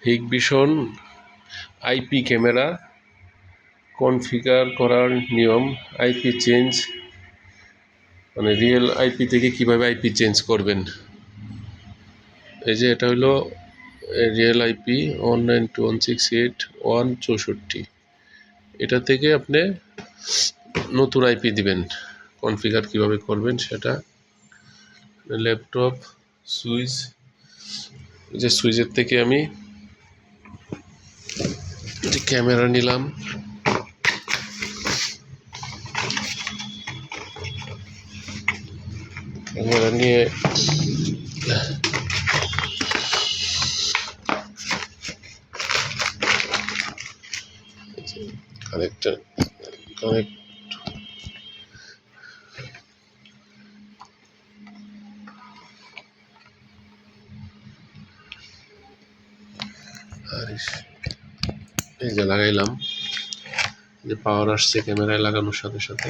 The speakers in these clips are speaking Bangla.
হিগবিশন আইপি ক্যামেরা কনফিগার করার নিয়ম, আইপি চেঞ্জ, মানে রিয়েল আইপি থেকে কিভাবে আইপি চেঞ্জ করবেন। এই যে এটা হলো রিয়েল আইপি 192.168.164। এটা থেকে আপনি নতুন আইপি দিবেন। কনফিগার কিভাবে করবেন সেটা, ল্যাপটপ সুইচ, যে সুইচের থেকে আমি ক্যামেরা নিলাম, ক্যামেরা নিয়ে কানেক্টার কানেক্ট এই যে লাগাইলাম, যে পাওয়ার আসছে ক্যামেরায় লাগানোর সাথে সাথে।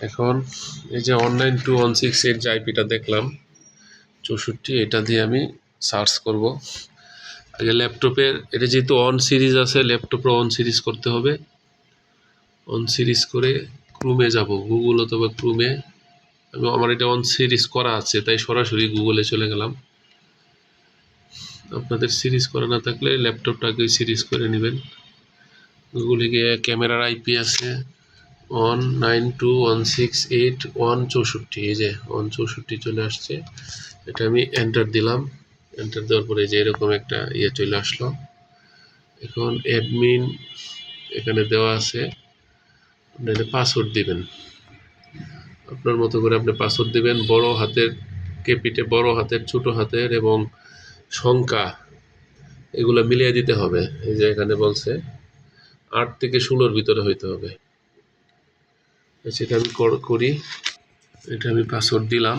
এখন এই যে 192.168 যে আইপিটা দেখলাম 64, এটা দিয়ে আমি সার্চ করব। আগে ল্যাপটপের এটা যেহেতু অন সিরিজ আছে, ল্যাপটপে অন সিরিজ করতে হবে। অন সিরিজ করে ক্রোমে যাব, গুগল অথবা ক্রোমে। আমার এটা অন সিরিজ করা আছে তাই সরাসরি গুগলে চলে গেলাম। আপনাদের সিরিজ করা না থাকলে ল্যাপটপটাকে সিরিজ করে নেবেন। গুগলে গিয়ে ক্যামেরার আইপি আছে 192.168.164, এই যে 164 চলে আসছে। এটা আমি এন্টার দিলাম। এন্টার দেওয়ার পরে যে এরকম একটা চলে আসলো। এখন অ্যাডমিন এখানে দেওয়া আছে, আপনি পাসওয়ার্ড দিবেন। আপনার মতো করে আপনি পাসওয়ার্ড দিবেন। বড় হাতের বড় হাতের, ছোট হাতের এবং সংখ্যা এগুলো মিলিয়ে দিতে হবে। এই যে এখানে বলছে 8 থেকে 16-র ভিতরে হইতে হবে। সেটা আমি করি। এটা আমি পাসওয়ার্ড দিলাম।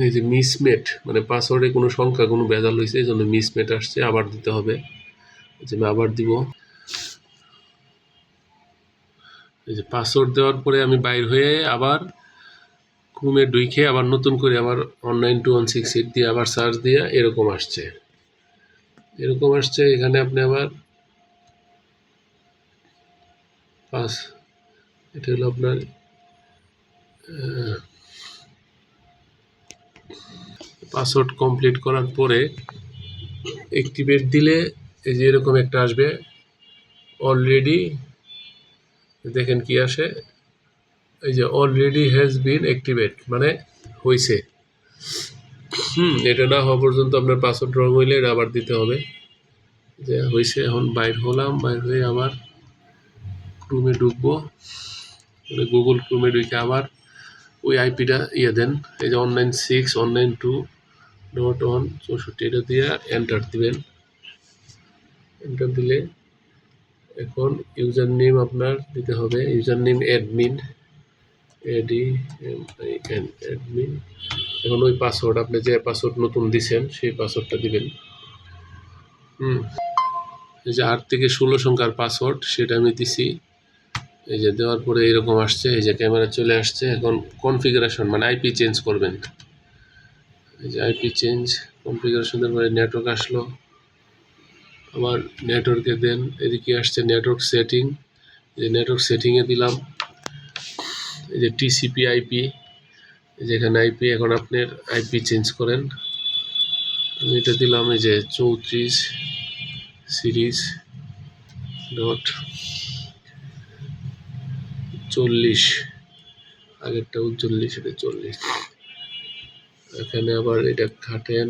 এই যে মিসমেট, মানে পাসওয়ার্ডে কোনো সংখ্যা কোনো ভেজাল হয়েছে, এই জন্য মিসমেট আসছে, আবার দিতে হবে। যে আমি আবার দিব। এই যে পাসওয়ার্ড দেওয়ার পরে আমি বাইর হয়ে আবার ক্রোমে ঢুকে আবার নতুন করে আবার 192.168 দিয়ে আবার সার্চ দিয়ে এরকম আসছে। এখানে আপনি আবার এটা হলো আপনার পাসওয়ার্ড কমপ্লিট করার পরে অ্যাক্টিভেট দিলে এই যে এরকম একটা আসবে। অলরেডি দেখেন কি আসে, এই যে অলরেডি হ্যাজ বিন অ্যাক্টিভেট, মানে হয়েছে। এটা না হওয়া পর্যন্ত আপনার পাসওয়ার্ড রং হইলে এটা আবার দিতে হবে। যে হয়েছে, এখন বাইর হলাম, বাইর হয়ে আবার ক্রোমে ঢুকবো। গুগল ক্রোমে ঢুকে আবার ওই আইপিটা দেন, এই যে 196.192.164, এটা দিয়ে এন্টার দিবেন। এন্টার দিলে এখন ইউজার নেম আপনার দিতে হবে। User name admin, admin. এখন ওই পাসওয়ার্ড, আপনি যে পাসওয়ার্ড নতুন দিছেন সেই পাসওয়ার্ডটা দিবেন। এই যে 8 থেকে 16 সংখ্যার পাসওয়ার্ড, সেটা আমি দিছি। এই যে দেওয়ার পরে এরকম আসছে, এই যে ক্যামেরা চলে আসছে। এখন কনফিগারেশন, মানে আইপি চেঞ্জ করবেন। এই যে আইপি চেঞ্জ কনফিগারেশনের পরে নেটওয়ার্ক আসলো, আবার নেটওয়ার্কে দেন। এদিকে আসছে নেটওয়ার্ক সেটিং, যে নেটওয়ার্ক সেটিংয়ে দিলাম। এই যে টিসিপি আইপি, যেখানে আইপি, এখন আপনার আইপি চেঞ্জ করেন। আমি এটা দিলাম, এই যে 34 সিরিজ ডট 40, আগেরটা 39, এটা 40। এখানে আবার এটা খাটেন,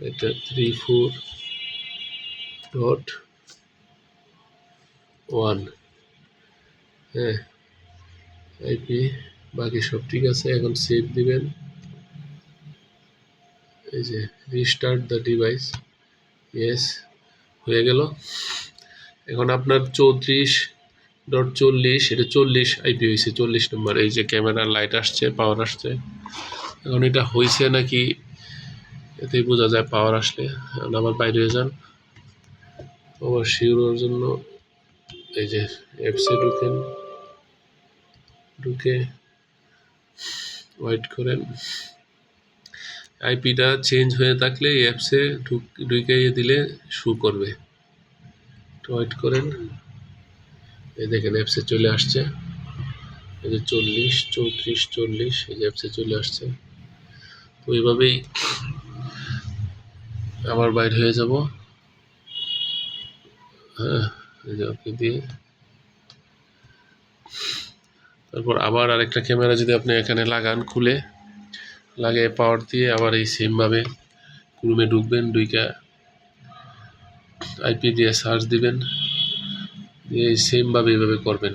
এটা 34.1। হ্যাঁ, আইপি বাকি সব ঠিক আছে। এখন সেভ দিবেন। এই যে রিস্টার্ট দ্য ডিভাইস, ইয়েস হয়ে গেল। এখন আপনার 34.40, এটা 40 আইপি হয়েছে, 40 নম্বর। এই যে ক্যামেরার লাইট আসছে, পাওয়ার আসছে। এখন এটা হয়েছে নাকি এতেই বোঝা যায় পাওয়ার আসলে। আবার বাইরে হয়ে যান, আবার শিওরের জন্য এই যে অ্যাপসে ঢুকে ওয়েট করেন। আইপিটা চেঞ্জ হয়ে থাকলে এই অ্যাপসে ঢুকাইয়ে দিলে শু করবে। একটু ওয়েট করেন। এই দেখেন অ্যাপসে চলে আসছে, এই যে 40 34 40 এই যে অ্যাপসে চলে আসছে। তো এইভাবেই আবার বাইর হয়ে যাব। হ্যাঁ, এই যে ওকে দিয়ে তারপর আবার আরেকটা ক্যামেরা যদি আপনি এখানে লাগান, খুলে লাগিয়ে পাওয়ার দিয়ে আবার এই সেমভাবে ক্রোমে ঢুকবেন, ঢুইকা আইপি দিয়ে সার্চ দিবেন, দিয়ে সেমভাবে এইভাবে করবেন।